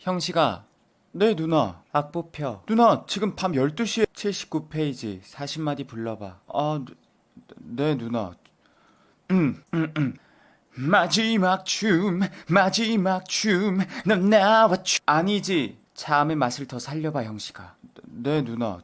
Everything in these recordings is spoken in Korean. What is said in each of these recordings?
형식아, 네, 누나. 악보표. 누나, 지금 밤 12시에. 79페이지 40마디 불러봐. 네, 누나. 마지막 춤, 넌 나와 아니지. 자음의 맛을 더 살려봐, 형식아. 네, 누나.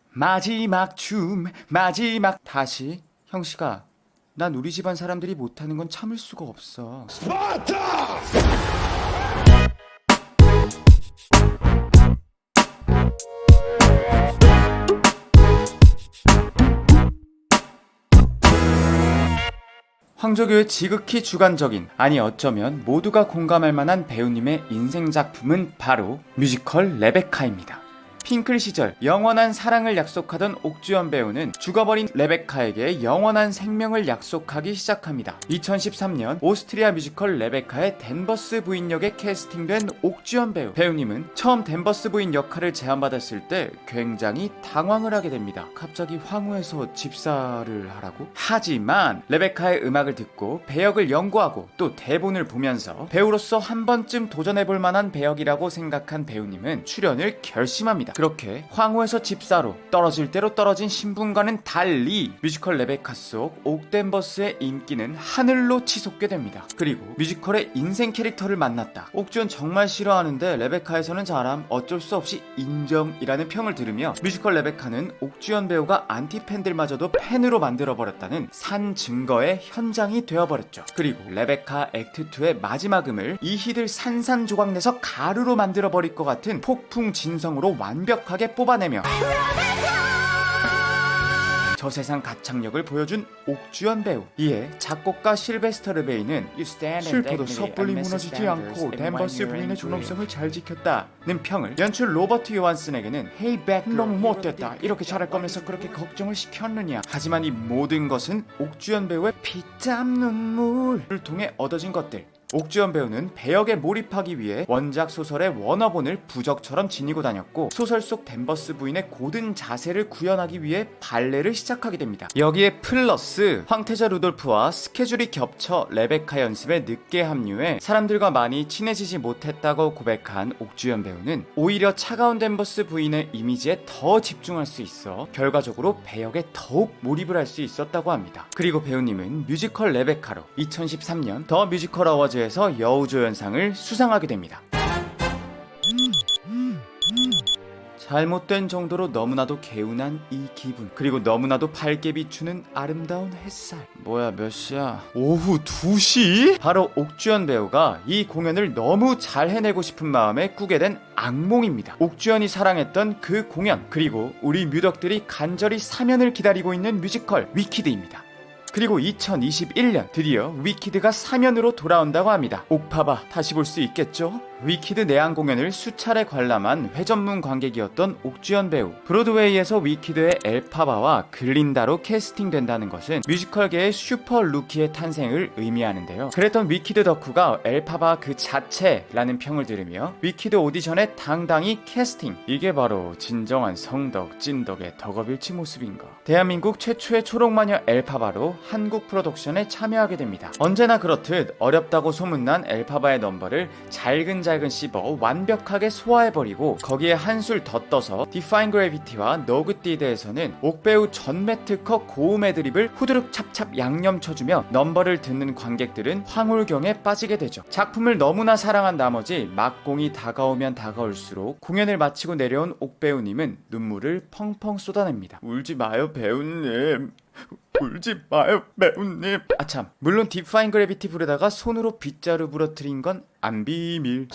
마지막 춤, 마지막. 다시. 형식아, 난 우리 집안 사람들이 못하는 건 참을 수가 없어. 황조교의 지극히 주관적인, 아니 어쩌면 모두가 공감할 만한 배우님의 인생 작품은 바로 뮤지컬 레베카입니다. 핑클 시절 영원한 사랑을 약속하던 옥주현 배우는 죽어버린 레베카에게 영원한 생명을 약속하기 시작합니다. 2013년 오스트리아 뮤지컬 레베카의 댄버스 부인 역에 캐스팅된 옥주현 배우. 배우님은 처음 댄버스 부인 역할을 제안받았을 때 굉장히 당황을 하게 됩니다. 갑자기 황후에서 집사를 하라고? 하지만 레베카의 음악을 듣고 배역을 연구하고 또 대본을 보면서 배우로서 한 번쯤 도전해볼 만한 배역이라고 생각한 배우님은 출연을 결심합니다. 그렇게 황후에서 집사로 떨어질 대로 떨어진 신분과는 달리 뮤지컬 레베카 속 옥댄버스의 인기는 하늘로 치솟게 됩니다. 그리고 뮤지컬의 인생 캐릭터를 만났다. 옥주현 정말 싫어하는데 레베카에서는 잘함, 어쩔 수 없이 인정이라는 평을 들으며 뮤지컬 레베카는 옥주현 배우가 안티팬들마저도 팬으로 만들어버렸다는 산 증거의 현장이 되어버렸죠. 그리고 레베카 액트2의 마지막 음을 이희들 산산조각내서 가루로 만들어버릴 것 같은 폭풍 진성으로 완벽하게 뽑아내며 저세상 가창력을 보여준 옥주현 배우. 이에 작곡가 실베스터 르베이는 슬퍼도 섣불리 무너지지 않고 댄버스 부인의 존엄성을 잘 지켰다는 평을, 연출 로버트 요한슨에게는 헤이 백 너무 못됐다, 이렇게 잘할 거면서 그렇게 걱정을 시켰느냐. 하지만 이 모든 것은 옥주현 배우의 피땀 눈물을 통해 얻어진 것들. 옥주현 배우는 배역에 몰입하기 위해 원작 소설의 원어본을 부적처럼 지니고 다녔고, 소설 속 댄버스 부인의 고든 자세를 구현하기 위해 발레를 시작하게 됩니다. 여기에 플러스 황태자 루돌프와 스케줄이 겹쳐 레베카 연습에 늦게 합류해 사람들과 많이 친해지지 못했다고 고백한 옥주현 배우는 오히려 차가운 댄버스 부인의 이미지에 더 집중할 수 있어 결과적으로 배역에 더욱 몰입을 할 수 있었다고 합니다. 그리고 배우님은 뮤지컬 레베카로 2013년 더 뮤지컬 어워즈 에서 여우조연상을 수상하게 됩니다. 잘못된 정도로 너무나도 개운한 이 기분, 그리고 너무나도 밝게 비추는 아름다운 햇살. 뭐야, 몇 시야? 오후 2시? 바로 옥주현 배우가 이 공연을 너무 잘 해내고 싶은 마음에 꾸게 된 악몽입니다. 옥주현이 사랑했던 그 공연, 그리고 우리 뮤덕들이 간절히 사면을 기다리고 있는 뮤지컬 위키드입니다. 그리고 2021년 드디어 위키드가 3연으로 돌아온다고 합니다. 옥파바 다시 볼 수 있겠죠? 위키드 내한 공연을 수차례 관람한 회전문 관객이었던 옥주현 배우. 브로드웨이에서 위키드의 엘파바와 글린다로 캐스팅된다는 것은 뮤지컬계의 슈퍼 루키의 탄생을 의미하는데요. 그랬던 위키드 덕후가 엘파바 그 자체라는 평을 들으며 위키드 오디션에 당당히 캐스팅. 이게 바로 진정한 성덕, 찐덕의 덕업일치 모습인가. 대한민국 최초의 초록마녀 엘파바로 한국 프로덕션에 참여하게 됩니다. 언제나 그렇듯 어렵다고 소문난 엘파바의 넘버를 잘근잘근 씹어 완벽하게 소화해버리고, 거기에 한술 더 떠서 Defying Gravity와 No Good Deed에서는 옥배우 전매 특허 고음 애드립을 후드륵 찹찹 양념 쳐주며 넘버를 듣는 관객들은 황홀경에 빠지게 되죠. 작품을 너무나 사랑한 나머지 막공이 다가오면 다가올수록 공연을 마치고 내려온 옥배우님은 눈물을 펑펑 쏟아냅니다. 울지 마요, 배우님. 울지 마요, 배우님. 아참, 물론 Defying Gravity 부르다가 손으로 빗자루 부러뜨린 건 안 비밀.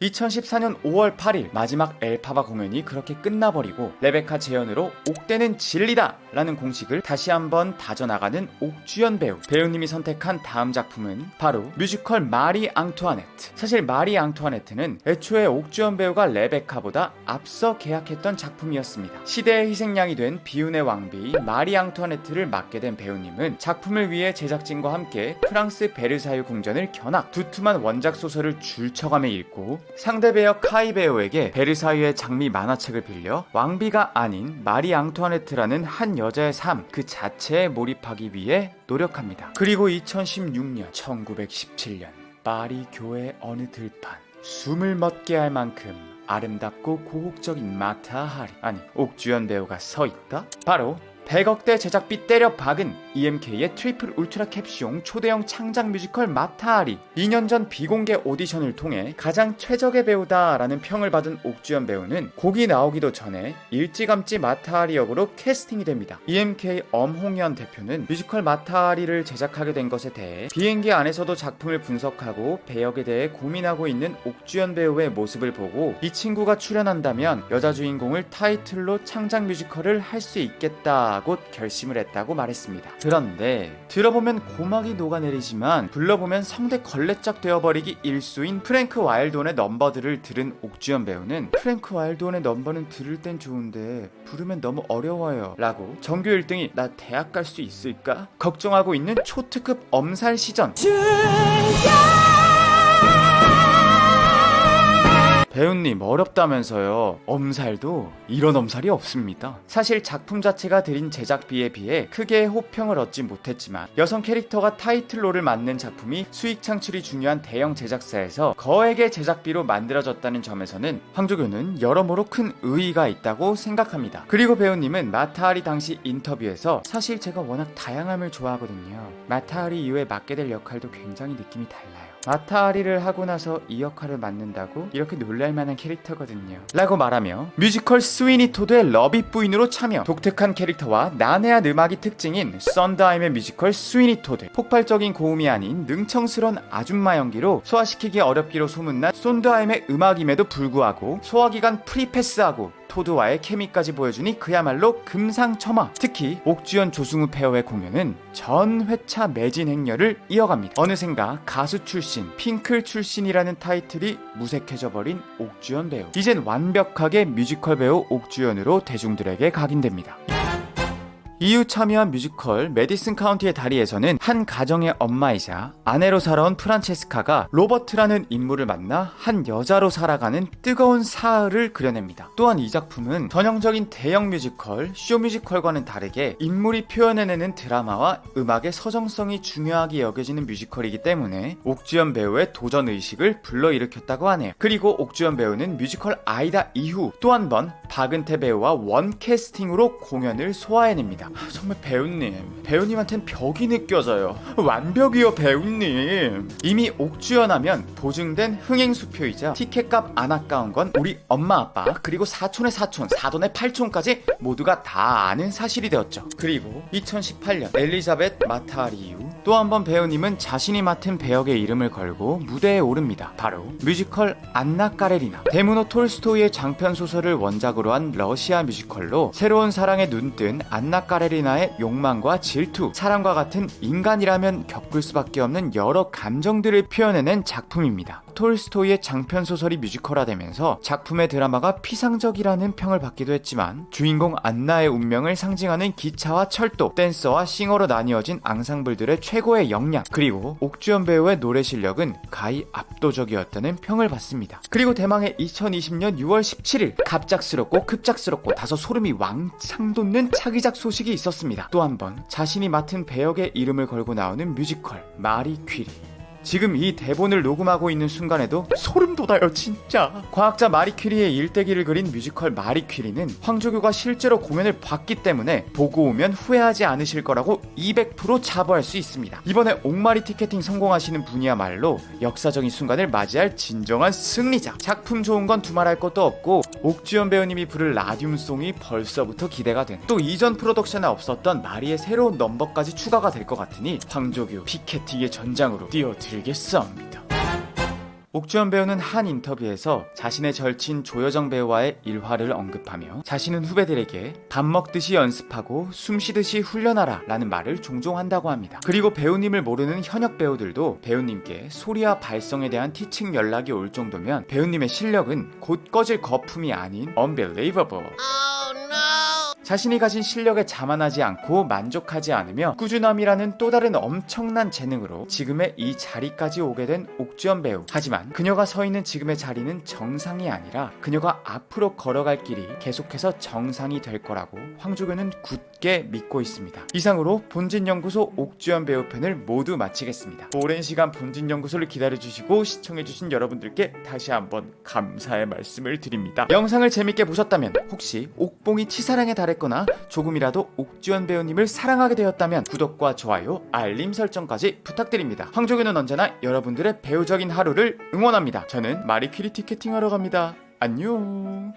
2014년 5월 8일 마지막 엘파바 공연이 그렇게 끝나버리고 레베카 재연으로 옥대는 진리다 라는 공식을 다시 한번 다져나가는 옥주현 배우. 배우님이 선택한 다음 작품은 바로 뮤지컬 마리 앙투아네트. 사실 마리 앙투아네트는 애초에 옥주현 배우가 레베카보다 앞서 계약했던 작품이었습니다. 시대의 희생양이 된 비운의 왕비 마리 앙투아네트를 맡게 된 배우님은 작품을 위해 제작진과 함께 프랑스 베르사유 궁전을 견학, 두툼한 원작 소설을 줄쳐가며 읽고 상대 배역 카이 배우에게 베르사유의 장미 만화책을 빌려 왕비가 아닌 마리 앙투아네트라는 한 여자의 삶 그 자체에 몰입하기 위해 노력합니다. 그리고 2016년, 1917년 파리 교회 어느 들판 숨을 멎게 할 만큼 아름답고 고혹적인 마타하리, 아니 옥주현 배우가 서 있다? 바로 100억대 제작비 때려 박은 EMK의 트리플 울트라 캡숑 초대형 창작 뮤지컬 마타하리. 2년 전 비공개 오디션을 통해 가장 최적의 배우다라는 평을 받은 옥주현 배우는 곡이 나오기도 전에 일찌감치 마타하리 역으로 캐스팅이 됩니다. EMK 엄홍현 대표는 뮤지컬 마타하리를 제작하게 된 것에 대해 비행기 안에서도 작품을 분석하고 배역에 대해 고민하고 있는 옥주현 배우의 모습을 보고 이 친구가 출연한다면 여자 주인공을 타이틀로 창작 뮤지컬을 할 수 있겠다 곧 결심을 했다고 말했습니다. 그런데 들어보면 고막이 녹아내리지만 불러보면 성대 걸레짝 되어버리기 일수인 프랭크 와일드온의 넘버들을 들은 옥주현 배우는 프랭크 와일드온의 넘버는 들을 땐 좋은데 부르면 너무 어려워요 라고 전교 1등이 나 대학 갈 수 있을까? 걱정하고 있는 초특급 엄살 시전. 배우님 어렵다면서요. 엄살도 이런 엄살이 없습니다. 사실 작품 자체가 들인 제작비에 비해 크게 호평을 얻지 못했지만 여성 캐릭터가 타이틀롤을 맡는 작품이 수익 창출이 중요한 대형 제작사에서 거액의 제작비로 만들어졌다는 점에서는 황조교는 여러모로 큰 의의가 있다고 생각합니다. 그리고 배우님은 마타하리 당시 인터뷰에서 사실 제가 워낙 다양함을 좋아하거든요. 마타하리 이후에 맡게 될 역할도 굉장히 느낌이 달라요. 마타하리를 하고 나서 이 역할을 맡는다고 이렇게 놀랄만한 캐릭터거든요 라고 말하며 뮤지컬 스위니 토드의 러비 부인으로 참여. 독특한 캐릭터와 난해한 음악이 특징인 썬더하임의 뮤지컬 스위니 토드. 폭발적인 고음이 아닌 능청스러운 아줌마 연기로 소화시키기 어렵기로 소문난 썬더하임의 음악임에도 불구하고 소화기관 프리패스하고 토드와의 케미까지 보여주니 그야말로 금상첨화. 특히 옥주현 조승우 페어의 공연은 전 회차 매진 행렬을 이어갑니다. 어느샌가 가수 출신, 핑클 출신이라는 타이틀이 무색해져버린 옥주현 배우. 이젠 완벽하게 뮤지컬 배우 옥주현으로 대중들에게 각인됩니다. 이후 참여한 뮤지컬 메디슨 카운티의 다리에서는 한 가정의 엄마이자 아내로 살아온 프란체스카가 로버트라는 인물을 만나 한 여자로 살아가는 뜨거운 사흘을 그려냅니다. 또한 이 작품은 전형적인 대형 뮤지컬, 쇼 뮤지컬과는 다르게 인물이 표현해내는 드라마와 음악의 서정성이 중요하게 여겨지는 뮤지컬이기 때문에 옥주현 배우의 도전의식을 불러일으켰다고 하네요. 그리고 옥주현 배우는 뮤지컬 아이다 이후 또 한 번 박은태 배우와 원 캐스팅으로 공연을 소화해냅니다. 정말 배우님한텐 벽이 느껴져요. 완벽이요 배우님. 이미 옥주현 하면 보증된 흥행수표이자 티켓값 안 아까운 건 우리 엄마 아빠 그리고 사촌의 사촌, 사돈의 팔촌까지 모두가 다 아는 사실이 되었죠. 그리고 2018년 엘리자벳 마타하리 이후 또 한 번 배우님은 자신이 맡은 배역의 이름을 걸고 무대에 오릅니다. 바로 뮤지컬 안나 까레리나. 데무노 톨스토이의 장편 소설을 원작으로 한 러시아 뮤지컬로 새로운 사랑에 눈뜬 안나 까레리나의 욕망과 질투, 사랑과 같은 인간이라면 겪을 수밖에 없는 여러 감정들을 표현해낸 작품입니다. 톨스토이의 장편 소설이 뮤지컬화되면서 작품의 드라마가 피상적이라는 평을 받기도 했지만 주인공 안나의 운명을 상징하는 기차와 철도, 댄서와 싱어로 나뉘어진 앙상블들의 최고의 역량, 그리고 옥주현 배우의 노래 실력은 가히 압도적이었다는 평을 받습니다. 그리고 대망의 2020년 6월 17일 갑작스럽고 급작스럽고 다소 소름이 왕창 돋는 차기작 소식이 있었습니다. 또 한 번 자신이 맡은 배역의 이름을 걸고 나오는 뮤지컬 마리 퀴리. 지금 이 대본을 녹음하고 있는 순간에도 소름 돋아요 진짜. 과학자 마리 퀴리의 일대기를 그린 뮤지컬 마리 퀴리는 황조교가 실제로 공연을 봤기 때문에 보고 오면 후회하지 않으실 거라고 200% 자부할 수 있습니다. 이번에 옥마리 티켓팅 성공하시는 분이야말로 역사적인 순간을 맞이할 진정한 승리자. 작품 좋은 건 두말할 것도 없고 옥주현 배우님이 부를 라듐송이 벌써부터 기대가 되네. 또 이전 프로덕션에 없었던 마리의 새로운 넘버까지 추가가 될 것 같으니 황조교 피켓팅의 전장으로 뛰어들겠습니다. 옥주현 배우는 한 인터뷰에서 자신의 절친 조여정 배우와의 일화를 언급하며 자신은 후배들에게 밥 먹듯이 연습하고 숨쉬듯이 훈련하라 라는 말을 종종 한다고 합니다. 그리고 배우님을 모르는 현역 배우들도 배우님께 소리와 발성에 대한 티칭 연락이 올 정도면 배우님의 실력은 곧 꺼질 거품이 아닌 unbelievable. 자신이 가진 실력에 자만하지 않고 만족하지 않으며 꾸준함이라는 또 다른 엄청난 재능으로 지금의 이 자리까지 오게 된 옥주현 배우. 하지만 그녀가 서 있는 지금의 자리는 정상이 아니라 그녀가 앞으로 걸어갈 길이 계속해서 정상이 될 거라고 황조교는 굳게 굳게 믿고 있습니다. 이상으로 본진연구소 옥주현 배우 편을 모두 마치겠습니다. 오랜 시간 본진연구소를 기다려주시고 시청해주신 여러분들께 다시 한번 감사의 말씀을 드립니다. 영상을 재밌게 보셨다면 혹시 옥봉이 치사랑에 달했거나 조금이라도 옥주현 배우님을 사랑하게 되었다면 구독과 좋아요, 알림 설정까지 부탁드립니다. 황조규는 언제나 여러분들의 배우적인 하루를 응원합니다. 저는 마리퀴리 티켓팅하러 갑니다. 안녕.